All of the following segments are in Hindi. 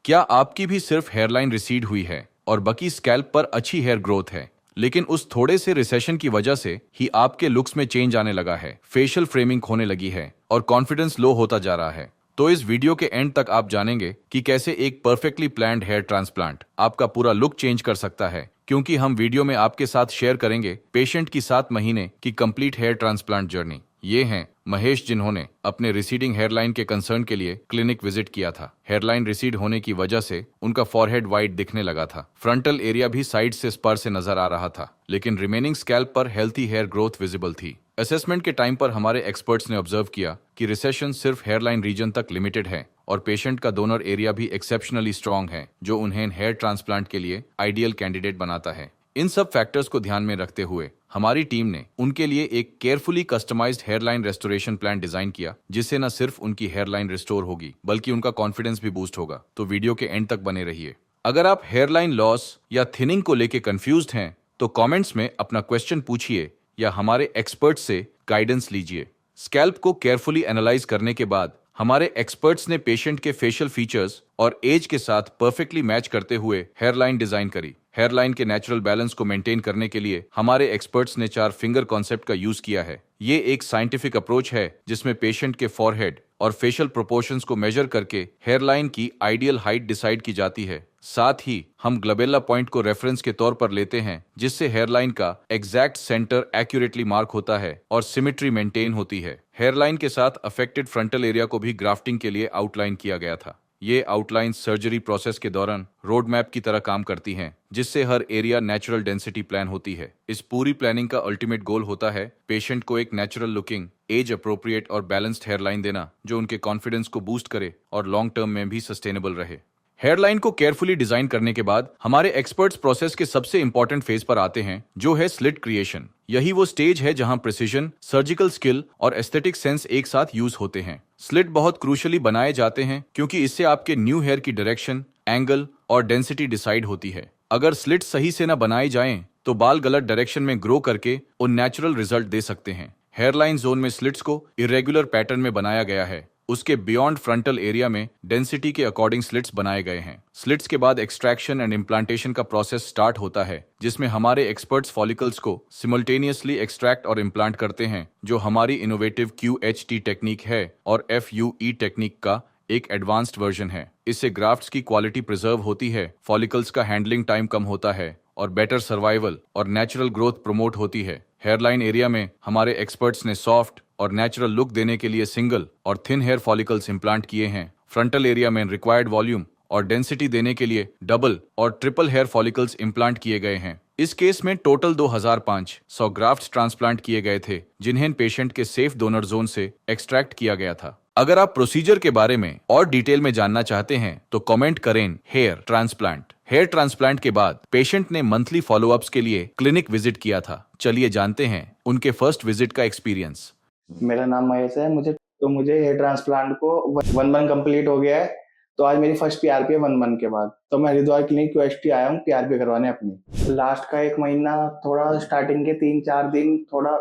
क्या आपकी भी सिर्फ हेयरलाइन रिसीड हुई है और बाकी स्कैल्प पर अच्छी हेयर ग्रोथ है, लेकिन उस थोड़े से रिसेशन की वजह से ही आपके लुक्स में चेंज आने लगा है, फेशियल फ्रेमिंग होने लगी है और कॉन्फिडेंस लो होता जा रहा है? तो इस वीडियो के एंड तक आप जानेंगे कि कैसे एक परफेक्टली प्लान्ड हेयर ट्रांसप्लांट आपका पूरा लुक चेंज कर सकता है, क्योंकि हम वीडियो में आपके साथ शेयर करेंगे पेशेंट की 7 महीने की कंप्लीट हेयर ट्रांसप्लांट जर्नी। ये हैं महेश, जिन्होंने अपने रिसीडिंग हेयरलाइन के कंसर्न के लिए क्लिनिक विजिट किया था। हेयरलाइन रिसीड होने की वजह से उनका फॉरहेड वाइड दिखने लगा था, फ्रंटल एरिया भी साइड से स्पर से नजर आ रहा था, लेकिन रिमेनिंग स्कैल्प पर हेल्थी हेयर ग्रोथ विजिबल थी। असेसमेंट के टाइम पर हमारे एक्सपर्ट्स ने ऑब्जर्व किया कि रिसेशन सिर्फ हेयरलाइन रीजन तक लिमिटेड है और पेशेंट का डोनर एरिया भी एक्सेप्शनली स्ट्रांग है, जो उन्हें हेयर ट्रांसप्लांट के लिए आइडियल कैंडिडेट बनाता है। इन सब फैक्टर्स को ध्यान में रखते हुए हमारी टीम ने उनके लिए एक carefully customised hairline restoration plan design किया, जिससे न सिर्फ उनकी हेयरलाइन रिस्टोर होगी बल्कि उनका कॉन्फिडेंस भी बूस्ट होगा। तो वीडियो के एंड तक बने रहिए। अगर आप हेयरलाइन लॉस या थिनिंग को लेके कंफ्यूज्ड हैं तो कमेंट्स में अपना क्वेश्चन पूछिए या हमारे एक्सपर्ट से गाइडेंस लीजिए। स्कैल्प को केयरफुली एनालाइज करने के बाद हमारे एक्सपर्ट्स ने पेशेंट के फेशियल फीचर्स और एज के साथ परफेक्टली मैच करते हुए हेयरलाइन डिजाइन करी। हेयरलाइन के नेचुरल बैलेंस को मेंटेन करने के लिए हमारे एक्सपर्ट्स ने 4 फिंगर कॉन्सेप्ट का यूज किया है। ये एक साइंटिफिक अप्रोच है जिसमें पेशेंट के फॉरहेड और फेशियल प्रोपोर्शंस को मेजर करके हेयरलाइन की आइडियल हाइट डिसाइड की जाती है। साथ ही हम ग्लोबेला पॉइंट को रेफरेंस के तौर पर लेते हैं, जिससे हेयरलाइन का एग्जैक्ट सेंटर एक्यूरेटली मार्क होता है और सिमेट्री मेंटेन होती है। हेयरलाइन के साथ अफेक्टेड फ्रंटल एरिया को भी ग्राफ्टिंग के लिए आउटलाइन किया गया था। ये आउटलाइन सर्जरी प्रोसेस के दौरान रोड मैप की तरह काम करती हैं, जिससे हर एरिया नेचुरल डेंसिटी प्लान होती है। इस पूरी प्लानिंग का अल्टीमेट गोल होता है पेशेंट को एक नेचुरल लुकिंग, एज अप्रोप्रिएट और बैलेंस्ड हेयरलाइन देना, जो उनके कॉन्फिडेंस को बूस्ट करे और लॉन्ग टर्म में भी सस्टेनेबल रहे। हेयरलाइन को केयरफुली डिजाइन करने के बाद हमारे एक्सपर्ट्स प्रोसेस के सबसे इंपॉर्टेंट फेज पर आते हैं, जो है स्लिट क्रिएशन। यही वो स्टेज है जहां प्रिसीजन, सर्जिकल स्किल और एस्थेटिक सेंस एक साथ यूज होते हैं। स्लिट बहुत क्रूशियली बनाए जाते हैं क्योंकि इससे आपके न्यू हेयर की डायरेक्शन, एंगल और डेंसिटी डिसाइड होती है। अगर स्लिट सही से न बनाए जाएं तो बाल गलत डायरेक्शन में ग्रो करके उननेचुरल रिजल्ट दे सकते हैं। हेयरलाइन जोन में स्लिट्स को इरेगुलर पैटर्न में बनाया गया है। उसके बियॉन्ड फ्रंटल एरिया में डेंसिटी के अकॉर्डिंग स्लिट्स बनाए गए हैं। स्लिट्स के बाद एक्सट्रैक्शन एंड इम्प्लांटेशन का प्रोसेस स्टार्ट होता है, जिसमें हमारे एक्सपर्ट्स फॉलिकल्स को सिमल्टेनियसली एक्सट्रैक्ट और इम्प्लांट करते हैं, जो हमारी इनोवेटिव QHT टेक्निक है और FUE टेक्निक का एक एडवांस्ड वर्जन है। इससे ग्राफ्ट्स की क्वालिटी प्रिजर्व होती है, फॉलिकल्स का हैंडलिंग टाइम कम होता है और बेटर सर्वाइवल और नेचुरल ग्रोथ प्रमोट होती है। हेयरलाइन एरिया में हमारे एक्सपर्ट्स ने सॉफ्ट और नेचुरल लुक देने के लिए सिंगल और थिन हेयर फॉलिकल्स इम्प्लांट किए हैं। फ्रंटल एरिया में रिक्वायर्ड वॉल्यूम और डेंसिटी देने के लिए डबल और ट्रिपल हेयर फॉलिकल्स इम्प्लांट किए गए हैं। इस केस में टोटल 2500 ग्राफ्ट्स ट्रांसप्लांट किए गए थे, जिन्हें पेशेंट के सेफ डोनर जोन से एक्सट्रैक्ट किया गया था। अगर आप प्रोसीजर के बारे में और डिटेल में जानना चाहते हैं तो कमेंट करें हेयर ट्रांसप्लांट। हेयर ट्रांसप्लांट के बाद पेशेंट ने मंथली फॉलोअप्स के लिए क्लिनिक विजिट किया था। चलिए जानते हैं उनके फर्स्ट विजिट का एक्सपीरियंस। मेरा नाम महेश है। मुझे हेयर ट्रांसप्लांट को 1 मंथ कंप्लीट हो गया है। तो आज मेरी फर्स्ट PRP है 1 मंथ के बाद। तो मैं हरिद्वार क्लिनिक QHT आया हूँ PRP करवाने अपनी। लास्ट का 1 महीना थोड़ा स्टार्टिंग के 3-4 दिन थोड़ा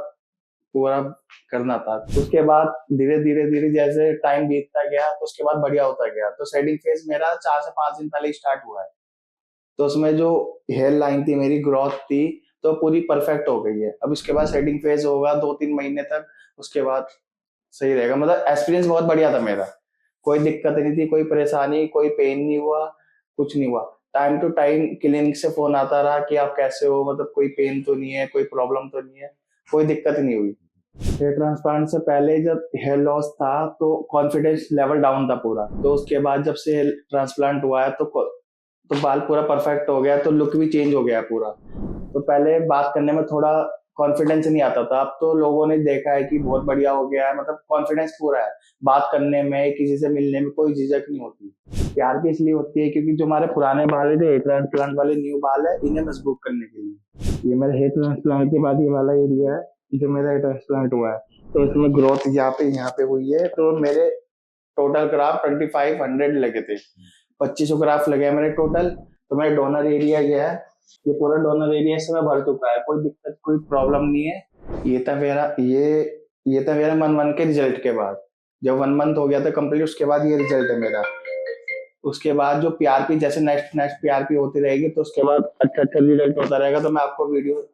पूरा करना था। उसके बाद धीरे धीरे जैसे टाइम बीतता गया तो उसके बाद बढ़िया होता गया। तो शेडिंग फेज मेरा 4 से 5 दिन पहले स्टार्ट हुआ है। तो उसमें जो हेयर लाइन थी, मेरी ग्रोथ थी, तो पूरी परफेक्ट हो गई है। अब इसके बाद शेडिंग फेज होगा 2-3 महीने तक, उसके बाद सही रहेगा। मतलब एक्सपीरियंस बहुत बढ़िया था मेरा। कोई दिक्कत नहीं थी, कोई परेशानी, कोई पेन नहीं हुआ, कुछ नहीं हुआ। टाइम टू टाइम क्लिनिक से फोन आता रहा कि आप कैसे हो, मतलब कोई पेन तो नहीं है, कोई प्रॉब्लम तो नहीं है, कोई दिक्कत नहीं हुई। हेयर ट्रांसप्लांट से पहले जब हेयर लॉस था तो कॉन्फिडेंस लेवल डाउन था पूरा। तो उसके बाद जब से हेयर ट्रांसप्लांट हुआ है तो बाल पूरा परफेक्ट हो गया, तो लुक भी चेंज हो गया पूरा। तो पहले बात करने में थोड़ा कॉन्फिडेंस नहीं आता था। अब तो लोगों ने देखा है कि बहुत बढ़िया हो गया है, मतलब कॉन्फिडेंस पूरा है। बात करने में, किसी से मिलने में कोई झिझक नहीं होती। प्यार भी इसलिए होती है क्योंकि जो हमारे पुराने बाल है, जो हेयर ट्रांसप्लांट वाले न्यू बाल है, इन्हें मजबूत करने के लिए। ये मेरे हेयर ट्रांसप्लांट के बाद ये वाला एरिया है जो मेरा हेयर ट्रांसप्लांट हुआ है। तो इसमें ग्रोथ यहाँ पे हुई है। तो मेरे टोटल ग्राफ 2500 लगे थे। 2500 ग्राफ लगे मेरे टोटल। तो मेरा डोनर एरिया ये है, ये पूरा डोनर एरिया से मैं भर चुका है। कोई दिक्कत, कोई प्रॉब्लम नहीं है। ये था मेरा 1 मंथ के रिजल्ट के बाद। जब 1 मंथ हो गया था कंप्लीट, उसके बाद ये रिजल्ट है मेरा। उसके बाद जो पीआरपी जैसे नेक्स्ट नेक्स्ट पीआरपी होती रहेगी तो उसके बाद अच्छा अच्छा रिजल्ट होता रहेगा, तो मैं आपको वीडियो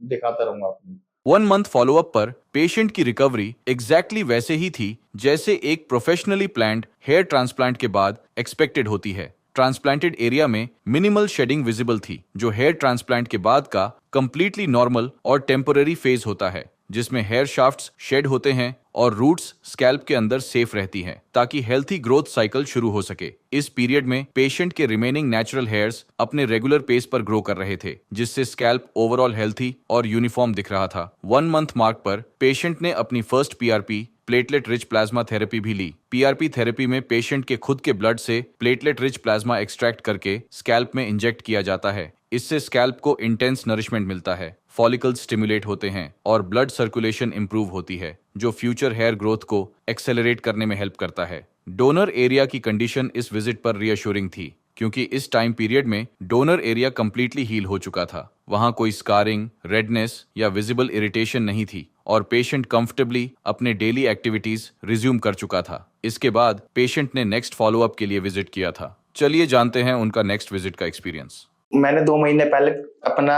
दिखाता रहूंगा अपनी। 1 मंथ फॉलोअप पर पेशेंट की रिकवरी एग्जैक्टली वैसे ही थी जैसे एक प्रोफेशनली प्लान्ड हेयर ट्रांसप्लांट के बाद एक्सपेक्टेड होती है। ट्रांसप्लांटेड एरिया में मिनिमल शेडिंग विजिबल थी, जो हेयर ट्रांसप्लांट के बाद का कंप्लीटली नॉर्मल और टेम्पररी फेज होता है, जिसमें हेयर शाफ्ट्स शेड होते हैं और रूट्स स्कैल्प के अंदर सेफ रहती हैं ताकि हेल्थी ग्रोथ साइकिल शुरू हो सके। इस पीरियड में पेशेंट के रिमेनिंग नेचुरल हेयर्स अपने रेगुलर पेस पर ग्रो कर रहे थे, जिससे स्कैल्प ओवरऑल हेल्थी और यूनिफॉर्म दिख रहा था। 1 मंथ मार्क पर पेशेंट ने अपनी first PRP platelet rich plasma therapy भी ली। पीआरपी थेरेपी में पेशेंट के खुद के ब्लड से प्लेटलेट रिच प्लाज्मा एक्सट्रैक्ट करके स्कैल्प में इंजेक्ट किया जाता है। इससे स्कैल्प को इंटेंस नरिशमेंट मिलता है, फॉलिकल्स स्टिमुलेट होते हैं और ब्लड सर्कुलेशन इंप्रूव होती है, जो फ्यूचर हेयर ग्रोथ को एक्सेलरेट करने में हेल्प करता है। डोनर एरिया की कंडीशन इस विजिट पर रीअश्योरिंग थी, क्योंकि इस टाइम पीरियड में डोनर एरिया कंप्लीटली हील हो चुका था। वहां कोई स्कारिंग, रेडनेस या विजिबल इरिटेशन नहीं थी और पेशेंट कंफर्टेबली अपने डेली एक्टिविटीज रिज्यूम कर चुका था। इसके बाद पेशेंट ने नेक्स्ट फॉलोअप के लिए विजिट किया था। चलिए जानते हैं उनका नेक्स्ट विजिट का एक्सपीरियंस। मैंने 2 महीने पहले अपना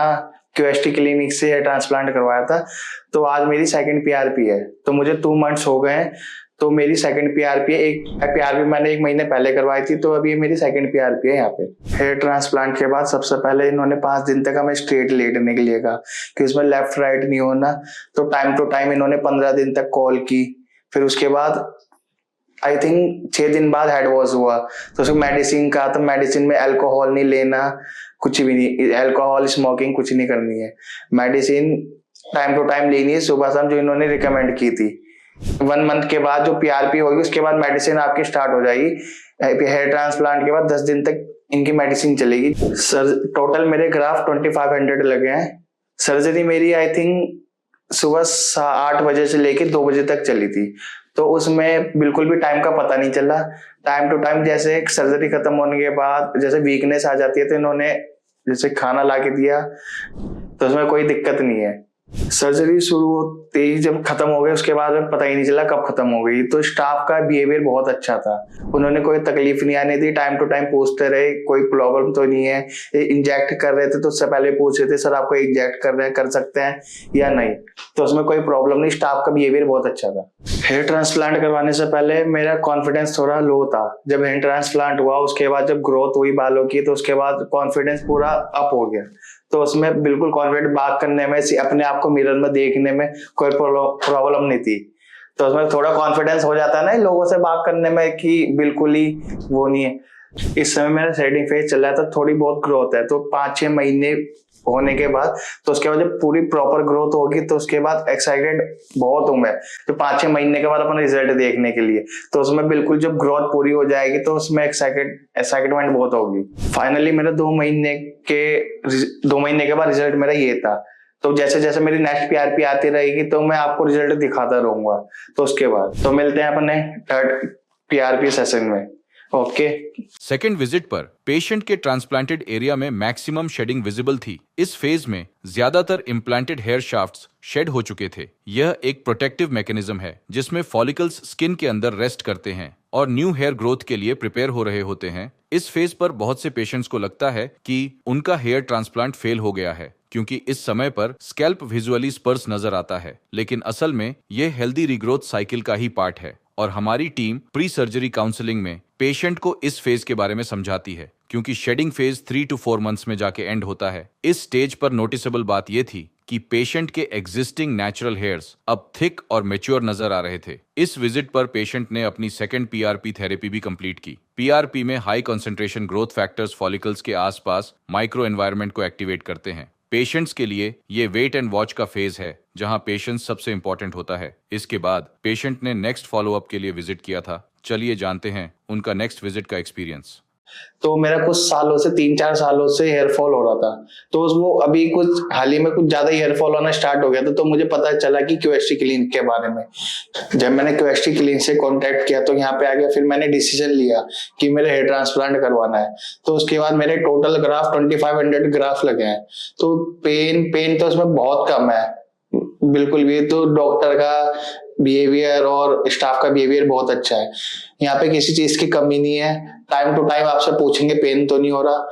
क्यूएसटी क्लिनिक से हेयर ट्रांसप्लांट करवाया था, तो आज मेरी सेकंड पीआरपी है। तो मुझे 2 मंथ्स हो गए हैं, तो मेरी सेकंड पीआरपी है। एक पीआरपी मैंने 1 महीने पहले करवाई थी, तो अभी मेरी सेकंड पीआरपी है यहाँ पे। हेयर ट्रांसप्लांट के बाद सबसे पहले इन्होंने 5 दिन तक हमें स्ट्रेट लेटने के लिए कहा कि उसमें लेफ्ट राइट नहीं होना, तो टाइम टू टाइम इन्होंने 15 दिन तक कॉल की। फिर उसके बाद आई थिंक 6 दिन बाद हेड वॉश हुआ, तो उसको मेडिसिन का, तो मेडिसिन में अल्कोहल नहीं लेना, कुछ भी नहीं, अल्कोहल स्मोकिंग कुछ नहीं करनी है, मेडिसिन टाइम टू टाइम लेनी है सुबह शाम, जो इन्होंने रिकमेंड की थी। 1 मंथ के बाद जो पीआरपी होगी उसके बाद मेडिसिन आपकी स्टार्ट हो जाएगी। हेयर ट्रांसप्लांट के बाद 10 दिन तक इनकी मेडिसिन चलेगी। सर टोटल मेरे ग्राफ 2500 लगे हैं। सर्जरी मेरी आई थिंक सुबह 8 बजे से लेकर 2 बजे तक चली थी, तो उसमें बिल्कुल भी टाइम का पता नहीं चला। टाइम टू टाइम जैसे सर्जरी खत्म होने के बाद जैसे वीकनेस आ जाती है, तो इन्होंने जैसे खाना ला के दिया, तो उसमें कोई दिक्कत नहीं है। सर्जरी शुरू होते ही जब खत्म हो गई उसके बाद पता ही नहीं चला कब खत्म हो गई। तो स्टाफ का बिहेवियर बहुत अच्छा था, उन्होंने कोई तकलीफ नहीं आने दी, टाइम टू टाइम पूछते रहे कोई प्रॉब्लम तो नहीं है। इंजेक्ट कर रहे थे तो उससे पहले पूछ रहे थे सर आपको इंजेक्ट कर रहे हैं, कर सकते हैं या नहीं, तो उसमें कोई प्रॉब्लम नहीं। स्टाफ का बिहेवियर बहुत अच्छा था। हेयर ट्रांसप्लांट करवाने से पहले मेरा कॉन्फिडेंस थोड़ा लो था। जब हेयर ट्रांसप्लांट हुआ उसके बाद जब ग्रोथ हुई बालों की, तो उसके बाद कॉन्फिडेंस पूरा अप हो गया। तो उसमें बिल्कुल कॉन्फिडेंट बात करने में, अपने आप को मिरर में देखने में कोई प्रॉब्लम नहीं थी। तो उसमें थोड़ा कॉन्फिडेंस हो जाता है ना लोगों से बात करने में कि बिल्कुल ही वो नहीं है। इस समय मेरा सेटिंग फेज चल रहा था, थोड़ी बहुत ग्रोथ है, तो 5-6 महीने होने के बाद, तो उसके बाद जब पूरी प्रॉपर ग्रोथ होगी तो उसके बाद एक्साइटेड बहुत हूं मैं, तो 5-6 महीने के बाद अपना रिजल्ट देखने के लिए। तो उसमें बिल्कुल जब ग्रोथ पूरी हो जाएगी तो उसमें एक्साइटमेंट बहुत होगी। फाइनली मेरा 2 महीने के बाद रिजल्ट मेरा ये था। तो जैसे जैसे मेरी नेक्स्ट पीआरपी आती रहेगी तो मैं आपको रिजल्ट दिखाता रहूंगा। तो उसके बाद तो मिलते हैं अपने थर्ड पीआरपी सेशन में। ओके। सेकेंड विजिट पर पेशेंट के ट्रांसप्लांटेड एरिया में मैक्सिमम शेडिंग विजिबल थी। इस फेज में ज्यादातर इम्प्लांटेड हेयर शाफ्ट्स शेड हो चुके थे। यह एक प्रोटेक्टिव मैकेनिज्म है जिसमें फॉलिकल्स स्किन के अंदर रेस्ट करते हैं और न्यू हेयर ग्रोथ के लिए प्रिपेयर हो रहे होते हैं। इस फेज पर बहुत से पेशेंट्स को लगता है कि उनका हेयर ट्रांसप्लांट फेल हो गया है, क्योंकि इस समय पर स्कैल्प विजुअली स्पर्स नजर आता है, लेकिन असल में यह हेल्दी रीग्रोथ साइकिल का ही पार्ट है। और हमारी टीम प्री सर्जरी काउंसलिंग में पेशेंट को इस फेज के बारे में समझाती है, क्योंकि शेडिंग फेज 3 to 4 मंथ्स में जाके एंड होता है। इस स्टेज पर नोटिसेबल बात यह थी कि पेशेंट के एग्जिस्टिंग नेचुरल हेयर्स अब थिक और मैच्योर नजर आ रहे थे। इस विजिट पर पेशेंट ने अपनी सेकंड पीआरपी थेरेपी भी कंप्लीट की। पीआरपी में high concentration growth factors follicles के आसपास माइक्रो एनवायरनमेंट को एक्टिवेट करते हैं। पेशेंट्स के लिए ये वेट एंड वॉच का फेज है, जहां पेशेंस सबसे इंपॉर्टेंट होता है। इसके बाद पेशेंट ने नेक्स्ट फॉलोअप के लिए विजिट किया था। चलिए जानते हैं उनका नेक्स्ट विजिट का एक्सपीरियंस। तो मेरा कुछ सालों से 3-4 सालों से हेयर फॉल हो रहा था, तो वो अभी कुछ हाल ही में कुछ ज्यादा हेयर फॉल होना स्टार्ट हो गया था। तो मुझे पता चला कि क्यूएसटी क्लिनिक के बारे में। जब मैंने क्यूएसटी क्लिनिक से कांटेक्ट किया तो यहाँ पे आ गया, फिर मैंने डिसीजन लिया कि मेरे हेयर ट्रांसप्लांट करवाना है। तो उसके बाद मेरे टोटल ग्राफ 2500 ग्राफ लगे हैं। तो पेन तो उसमें बहुत कम है बिल्कुल भी। तो डॉक्टर का बिहेवियर और स्टाफ का बिहेवियर बहुत अच्छा है, यहाँ पे किसी चीज की कमी नहीं है। टाइम टू टाइम आपसे पूछेंगे पेन तो नहीं हो रहा।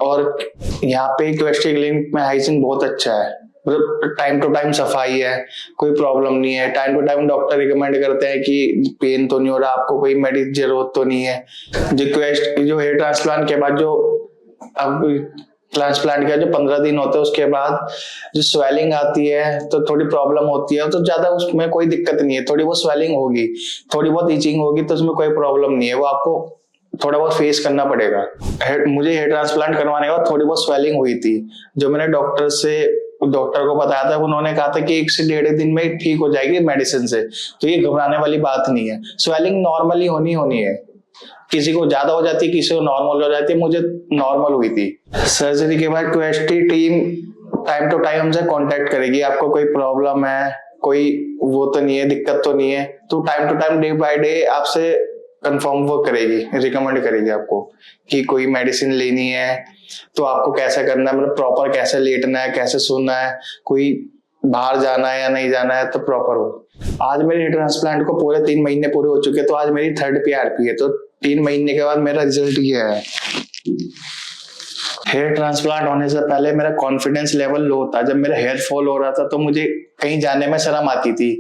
और यहाँ पे क्वेस्टी क्लिनिक में हाइजीन बहुत अच्छा है, मतलब टाइम टू टाइम सफाई है, कोई प्रॉब्लम नहीं है। Time to time doctor recommend करते हैं कि पेन तो नहीं हो रहा, आपको कोई मेडिसिन जरूरत तो नहीं है। जो हेयर ट्रांसप्लांट के बाद जो अब ट्रांसप्लांट का जो 15 दिन होते हैं उसके बाद जो स्वेलिंग आती है तो थोड़ी प्रॉब्लम होती है, तो ज्यादा उसमें कोई दिक्कत नहीं है। थोड़ी बहुत स्वेलिंग होगी, थोड़ी बहुत इचिंग होगी, तो उसमें कोई प्रॉब्लम नहीं है, वो आपको थोड़ा बहुत फेस करना पड़ेगा। मुझे हेयर ट्रांसप्लांट करवाने के बाद थोड़ी बहुत स्वेलिंग हुई थी, जो मैंने डॉक्टर को बताया था, उन्होंने कहा था कि 1 से 1.5 दिन में ठीक हो जाएगी मेडिसिन से, तो ये घबराने वाली बात नहीं है। स्वेलिंग नॉर्मली होनी है, किसी को ज्यादा हो जाती है, किसी को नॉर्मल हो जाती है, मुझे नॉर्मल हुई थी। सर्जरी के बाद क्वेस्टी टीम टाइम टू टाइम हमसे कांटेक्ट करेगी, आपको कोई प्रॉब्लम है, कोई वो तो नहीं है, दिक्कत तो नहीं है, तो time to time day by day आपसे कंफर्म वो करेगी, रिकमेंड करेगी आपको कि कोई मेडिसिन लेनी है तो आपको कैसे करना है, मतलब प्रॉपर कैसे लेटना है, कैसे सोना है, कोई बाहर जाना है या नहीं जाना है, तो प्रॉपर हो। आज मेरे ट्रांसप्लांट को पूरे 3 महीने पूरे हो चुके हैं, तो आज मेरी 3rd PRP है, तो 3 महीने के बाद मेरा रिजल्ट ये है। हेयर ट्रांसप्लांट होने से पहले मेरा कॉन्फिडेंस लेवल लो था। जब मेरा हेयर फॉल हो रहा था तो मुझे कहीं जाने में शर्म आती थी।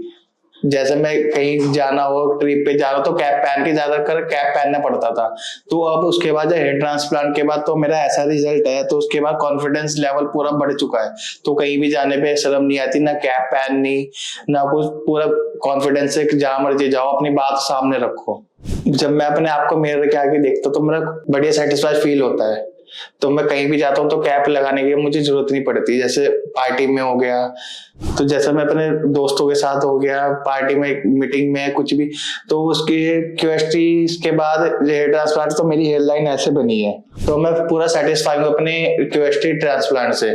जैसे मैं कहीं जाना हो, ट्रिप पे जा रहा हो, तो कैप पहन के ज्यादातर कैप पहनना पड़ता था। तो अब उसके बाद हेयर ट्रांसप्लांट के बाद तो मेरा ऐसा रिजल्ट है, तो उसके बाद कॉन्फिडेंस लेवल पूरा बढ़ चुका है, तो कहीं भी जाने पे शर्म नहीं आती, ना कैप पहननी ना कुछ, पूरा कॉन्फिडेंस से जहां मर्जी जाओ, अपनी बात सामने रखो। जब मैं अपने आप को मिरर के आगे देखता हूँ तो मेरा बढ़िया सेटिस्फाइड फील होता है, तो मैं कहीं भी जाता हूँ तो कैप लगाने की मुझे जरूरत नहीं पड़ती। जैसे पार्टी में हो गया, तो जैसे मैं अपने दोस्तों के साथ हो गया, पार्टी में, मीटिंग में, कुछ भी, तो उसकी क्वेस्टी के बाद हेयर ट्रांसप्लांट तो मेरी हेयर लाइन ऐसे बनी है, तो मैं पूरा सेटिस्फाई हूँ अपने क्वेस्टी ट्रांसप्लांट से।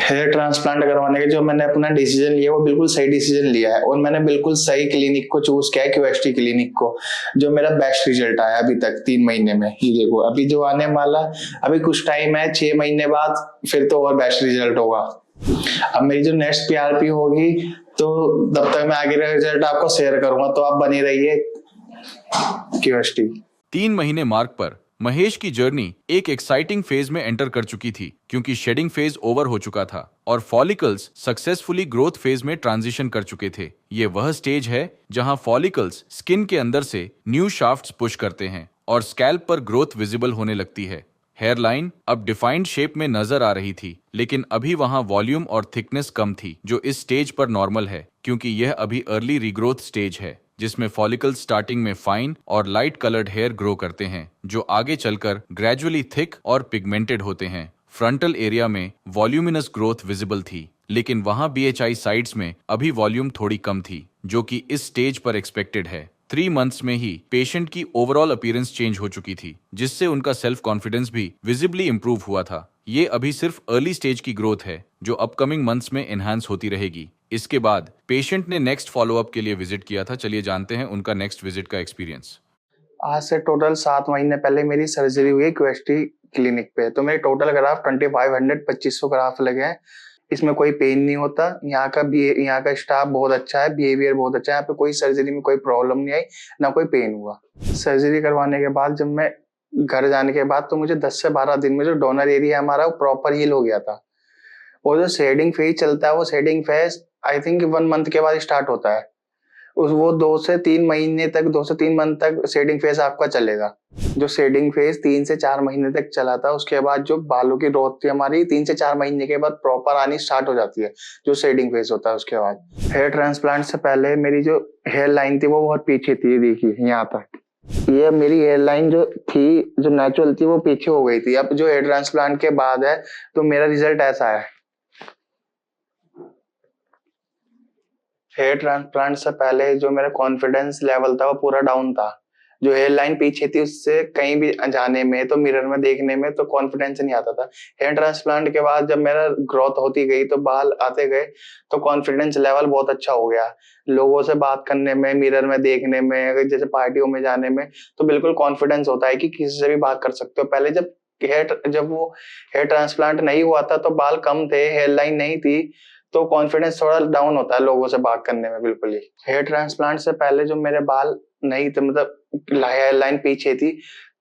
हेयर ट्रांसप्लांट करवाने के जो मैंने अपना डिसीजन लिया वो बिल्कुल सही डिसीजन लिया है, और मैंने बिल्कुल सही क्लिनिक को चूज किया है, क्वेस्टी क्लिनिक को, जो मेरा बेस्ट रिजल्ट आया अभी तक 3 महीने में। ये देखो अभी जो आने वाला, अभी कुछ टाइम है, 6 महीने बाद फिर तो और बेस्ट रिजल्ट होगा। अब मेरी जो नेक्स्ट PRP होगी तो तब तक मैं आगे का रिजल्ट आपको शेयर करूंगा, तो आप बने रहिए क्वेस्टी। 3 महीने मार्क पर महेश की जर्नी एक एक्साइटिंग फेज में एंटर कर चुकी थी, क्योंकि शेडिंग फेज ओवर हो चुका था और फॉलिकल्स सक्सेसफुली ग्रोथ फेज में ट्रांजिशन कर चुके थे। ये वह स्टेज है जहां फॉलिकल्स स्किन के अंदर से न्यू शाफ्ट्स पुश करते हैं और स्कैल्प पर ग्रोथ विजिबल होने लगती है। हेयरलाइन अब डिफाइंड शेप में नजर आ रही थी, लेकिन अभी वहां वॉल्यूम और थिकनेस कम थी, जो इस स्टेज पर नॉर्मल है, क्योंकि यह अभी अर्ली रीग्रोथ स्टेज है, जिसमें फॉलिकल्स स्टार्टिंग में फाइन और लाइट कलर्ड हेयर ग्रो करते हैं, जो आगे चलकर ग्रेजुअली थिक और पिगमेंटेड होते हैं। फ्रंटल एरिया में वॉल्यूमिनस ग्रोथ विजिबल थी, लेकिन वहां BHI साइड्स में अभी वॉल्यूम थोड़ी कम थी, जो कि इस स्टेज पर एक्सपेक्टेड है। 3 मंथ्स में ही पेशेंट की ओवरऑल अपीयरेंस चेंज हो चुकी थी, जिससे उनका सेल्फ कॉन्फिडेंस भी विजिबली इंप्रूव हुआ था। ये अभी सिर्फ अर्ली स्टेज की ग्रोथ है, जो अपकमिंग मंथ्स में एनहांस होती रहेगी। इसके बाद पेशेंट ने नेक्स्ट फॉलोअप के लिए विजिट किया था। चलिए जानते हैं उनका नेक्स्ट विजिट का एक्सपीरियंस। आज से टोटल 7 महीने पहले मेरी सर्जरी हुई क्वेस्टी क्लिनिक पे, तो मेरे टोटल ग्राफ 2500 ग्राफ लगे हैं। इसमें कोई पेन नहीं होता। यहाँ का स्टाफ बहुत अच्छा है, बिहेवियर बहुत अच्छा है। यहाँ पे कोई सर्जरी में कोई प्रॉब्लम नहीं आई, ना कोई पेन हुआ। सर्जरी करवाने के बाद जब मैं घर जाने के बाद तो मुझे 10 से 12 दिन में जो डोनर एरिया हमारा वो प्रॉपर हील हो गया था। और जो शेडिंग फेज चलता है, वो shedding phase I think 1 month के बाद स्टार्ट होता है। वो 2 से 3 महीने तक, 2 से 3 मंथ तक शेडिंग फेज आपका चलेगा। जो शेडिंग फेज 3 से 4 महीने तक चला था, उसके बाद जो बालों की ग्रोथ थी हमारी 3 से 4 महीने के बाद प्रॉपर आनी स्टार्ट हो जाती है, जो शेडिंग फेज होता है। उसके बाद हेयर ट्रांसप्लांट से पहले मेरी जो हेयर लाइन थी वो बहुत पीछे थी, देखिए यहाँ तक। ये मेरी हेयर लाइन जो थी, जो नेचुरल थी, वो पीछे हो गई थी। अब जो हेयर ट्रांसप्लांट के बाद है तो मेरा रिजल्ट ऐसा है। हेयर ट्रांसप्लांट से पहले जो मेरा कॉन्फिडेंस लेवल था वो पूरा डाउन था। जो हेयर लाइन पीछे थी उससे कहीं भी जाने में, तो मिरर में देखने में तो कॉन्फिडेंस नहीं आता था। हेयर ट्रांसप्लांट के बाद जब मेरा ग्रोथ होती गई तो बाल आते गए, तो कॉन्फिडेंस लेवल बहुत अच्छा हो गया। लोगों से बात करने में, मिरर में देखने में, अगर जैसे पार्टियों में जाने में, तो बिल्कुल कॉन्फिडेंस होता है कि किसी से भी बात कर सकते हो। पहले जब वो हेयर ट्रांसप्लांट नहीं हुआ था तो बाल कम थे, हेयर लाइन नहीं थी, तो कॉन्फिडेंस थोड़ा डाउन होता है लोगों से बात करने में। बिल्कुल ही हेयर ट्रांसप्लांट से पहले जो मेरे बाल नहीं थे, मतलब हेयर लाइन पीछे थी,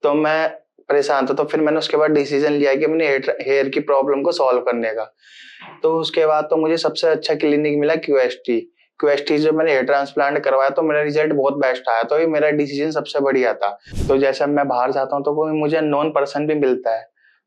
तो मैं परेशान था। तो फिर मैंने उसके बाद डिसीजन लिया कि मैंने हेयर की प्रॉब्लम को सॉल्व करने का। तो उसके बाद तो मुझे सबसे अच्छा क्लिनिक मिला क्यूएसटी जब मैंने हेयर ट्रांसप्लांट करवाया तो मेरा रिजल्ट बहुत बेस्ट आया, तो ये मेरा डिसीजन सबसे बढ़िया था। तो जैसे मैं बाहर जाता हूँ तो कोई मुझे नॉन पर्सन भी मिलता है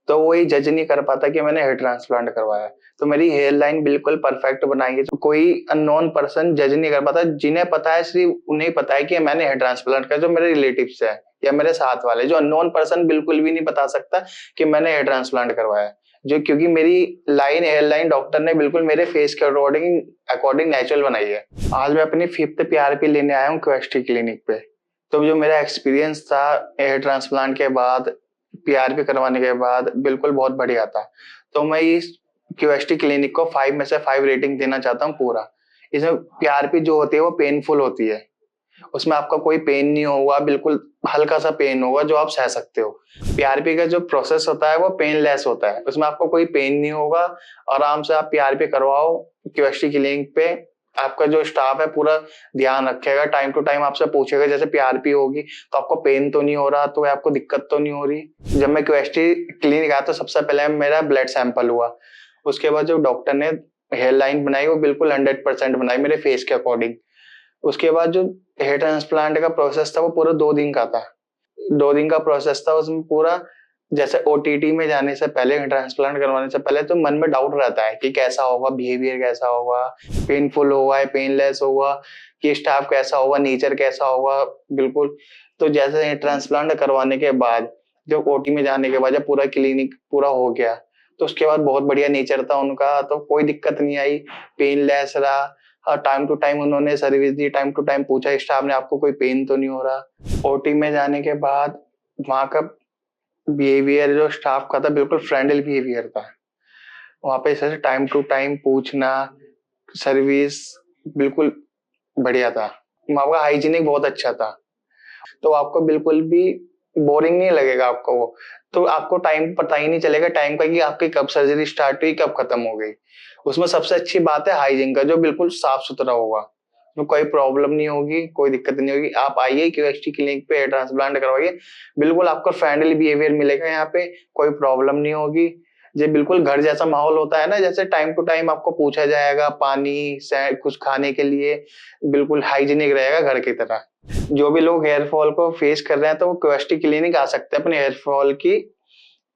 तो वो ही जज नहीं कर पाता कि मैंने हेयर ट्रांसप्लांट करवाया। तो मेरी हेयर लाइन बिल्कुल परफेक्ट बनाई है, तो कोई अननोन पर्सन जज नहीं कर पाता। जिन्हें पता है सिर्फ उन्हें पता है कि मैंने हेयर ट्रांसप्लांट किया, जो मेरे रिलेटिव्स है या मेरे साथ वाले। जो अननोन पर्सन बिल्कुल भी नहीं बता सकता कि मैंने हेयर ट्रांसप्लांट करवाया, जो क्योंकि मेरी लाइन हेयर लाइन डॉक्टर ने बिल्कुल मेरे फेस के अकॉर्डिंग नेचुरल बनाई है। आज मैं अपनी 5th PRP लेने आया हूँ क्यूएसटी क्लिनिक पे। तो जो मेरा एक्सपीरियंस था हेयर ट्रांसप्लांट के बाद, PRP करवाने के बाद, बिल्कुल बहुत बढ़िया था। तो मैं इस क्यूएसटी क्लिनिक को 5 में से 5 रेटिंग देना चाहता हूँ पूरा। इसमें PRP जो होती है वो पेनफुल होती है, उसमें आपका कोई पेन नहीं होगा, बिल्कुल हल्का सा पेन होगा जो आप सह सकते हो। PRP का जो प्रोसेस होता है वो पेनलेस होता है, उसमें आपको कोई पेन नहीं होगा। आराम से आप PRP करवाओ क्यूएसटी क्लिनिक पे। आपका जो स्टाफ है पूरा ध्यान रखेगा, टाइम टू टाइम आपसे पूछेगा जैसे PRP होगी तो आपको पेन तो नहीं हो रहा, तो आपको दिक्कत तो नहीं हो रही। जब मैं क्यूएसटी क्लिनिक आया तो सबसे पहले मेरा ब्लड सैंपल हुआ। उसके बाद जो डॉक्टर ने हेयर लाइन बनाई वो बिल्कुल 100% बनाई मेरे फेस के अकॉर्डिंग। उसके बाद जो हेयर ट्रांसप्लांट का प्रोसेस था वो पूरा 2 दिन का था। 2 दिन का प्रोसेस था, उसमें पूरा जैसे ओटीटी में जाने से पहले, ट्रांसप्लांट करवाने से पहले तो मन में डाउट रहता है कि कैसा होगा, बिहेवियर कैसा होगा, पेनफुल होगा या पेनलेस होगा, कि स्टाफ कैसा होगा, नेचर कैसा होगा, बिल्कुल। तो जैसे ट्रांसप्लांट करवाने के बाद, जो ओटी में जाने के बाद जब पूरा क्लिनिक पूरा हो गया तो उसके बाद बहुत बढ़िया नेचर था उनका, तो कोई दिक्कत नहीं आई, पेनलेस रहा। और टाइम टू टाइम उन्होंने सर्विस दी, टाइम टू टाइम पूछा स्टाफ ने आपको कोई पेन तो नहीं हो रहा। ओटी में जाने के बाद वहाँ का बिहेवियर जो स्टाफ का था बिल्कुल फ्रेंडली बिहेवियर था। वहाँ पे जैसे टाइम टू टाइम पूछना, सर्विस बिल्कुल बढ़िया था। वहाँ का हाइजीनिक बहुत अच्छा था, तो आपको बिल्कुल भी बोरिंग नहीं लगेगा आपको वो। तो आपको टाइम पता ही नहीं चलेगा टाइम का कि आपकी कब सर्जरी स्टार्ट हुई कब खत्म हो गई। उसमें सबसे अच्छी बात है हाइजीन का, जो बिल्कुल साफ सुथरा होगा, तो कोई प्रॉब्लम नहीं होगी, कोई दिक्कत नहीं होगी। आप आइए क्यूएसटी क्लिनिक पे ट्रांसप्लांट करवाइए, बिल्कुल आपको फ्रेंडली बिहेवियर मिलेगा, यहाँ पे कोई प्रॉब्लम नहीं होगी। ये बिल्कुल घर जैसा माहौल होता है ना, जैसे टाइम टू टाइम आपको पूछा जाएगा पानी से कुछ खाने के लिए, बिल्कुल हाइजीनिक रहेगा घर की तरह। जो भी लोग हेयर फॉल को फेस कर रहे हैं तो वो क्यूएसटी क्लिनिक आ सकते हैं अपने हेयर फॉल की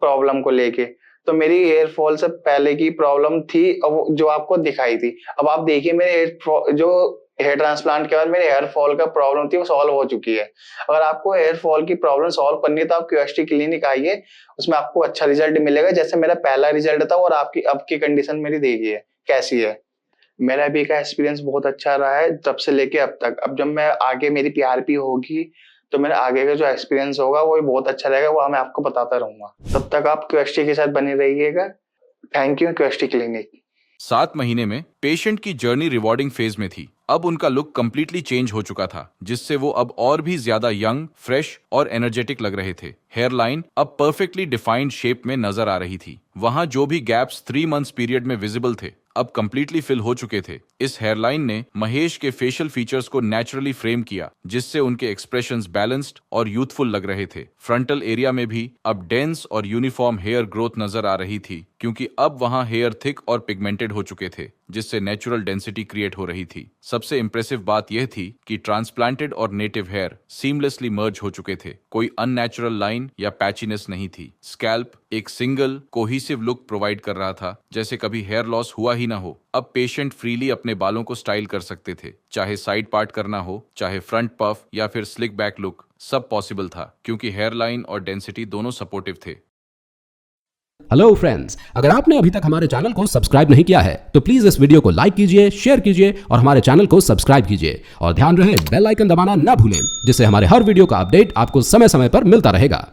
प्रॉब्लम को लेके। तो मेरी हेयर फॉल से पहले की प्रॉब्लम थी जो आपको दिखाई थी। अब आप देखिए मेरे जो हेयर ट्रांसप्लांट के बाद मेरे हेयर फॉल का प्रॉब्लम थी वो सॉल्व हो चुकी है। अगर आपको हेयर फॉल की प्रॉब्लम सॉल्व करनी है तो आप क्यूएसटी क्लिनिक आइए, उसमें आपको अच्छा रिजल्ट मिलेगा। जैसे मेरा पहला रिजल्ट था और आपकी अब की कंडीशन मेरी देखिए कैसी है। मेरा अभी का एक्सपीरियंस बहुत अच्छा रहा है तब से लेके अब तक। अब जब मैं आगे मेरी PRP होगी तो मेरा आगे का जो एक्सपीरियंस होगा वो भी बहुत अच्छा रहेगा, वो मैं आपको बताता रहूंगा। तब तक आप क्यूएसटी के साथ बने रहिएगा। Thank you क्यूएसटी clinic. 7 महीने में पेशेंट की जर्नी रिवॉर्डिंग फेज में थी। अब उनका लुक कंप्लीटली चेंज हो चुका था, जिससे वो अब और भी ज्यादा यंग, फ्रेश और एनर्जेटिक लग रहे थे। हेयर लाइन अब परफेक्टली डिफाइंड शेप में नजर आ रही थी। वहां जो भी गैप्स 3 मंथ्स पीरियड में विजिबल थे अब कंप्लीटली फिल हो चुके थे। इस हेयरलाइन ने महेश के फेशियल फीचर्स को नेचुरली फ्रेम किया, जिससे उनके एक्सप्रेशंस बैलेंस्ड और यूथफुल लग रहे थे। फ्रंटल एरिया में भी अब डेंस और यूनिफॉर्म हेयर ग्रोथ नजर आ रही थी, क्योंकि अब वहां हेयर थिक और पिगमेंटेड हो चुके थे, जिससे नेचुरल डेंसिटी क्रिएट हो रही थी। सबसे इंप्रेसिव बात यह थी कि ट्रांसप्लांटेड और नेटिव हेयर सीमलेसली मर्ज हो चुके थे। कोई अननेचुरल लाइन या पैचीनेस नहीं थी। स्कैल्प एक सिंगल कोहिसिव लुक प्रोवाइड कर रहा था, जैसे कभी हेयर लॉस हुआ ही ना हो। अब पेशेंट फ्रीली अपने बालों को स्टाइल कर सकते थे, चाहे साइड पार्ट करना हो, चाहे फ्रंट पफ या फिर स्लिक बैक लुक, सब पॉसिबल था, क्योंकि हेयर लाइन और डेंसिटी दोनों सपोर्टिव थे। हेलो फ्रेंड्स, अगर आपने अभी तक हमारे चैनल को सब्सक्राइब नहीं किया है तो प्लीज इस वीडियो को लाइक कीजिए, शेयर कीजिए और हमारे चैनल को सब्सक्राइब कीजिए। और ध्यान रहे बेल आइकन दबाना ना भूलें, जिससे हमारे हर वीडियो का अपडेट आपको समय समय पर मिलता रहेगा।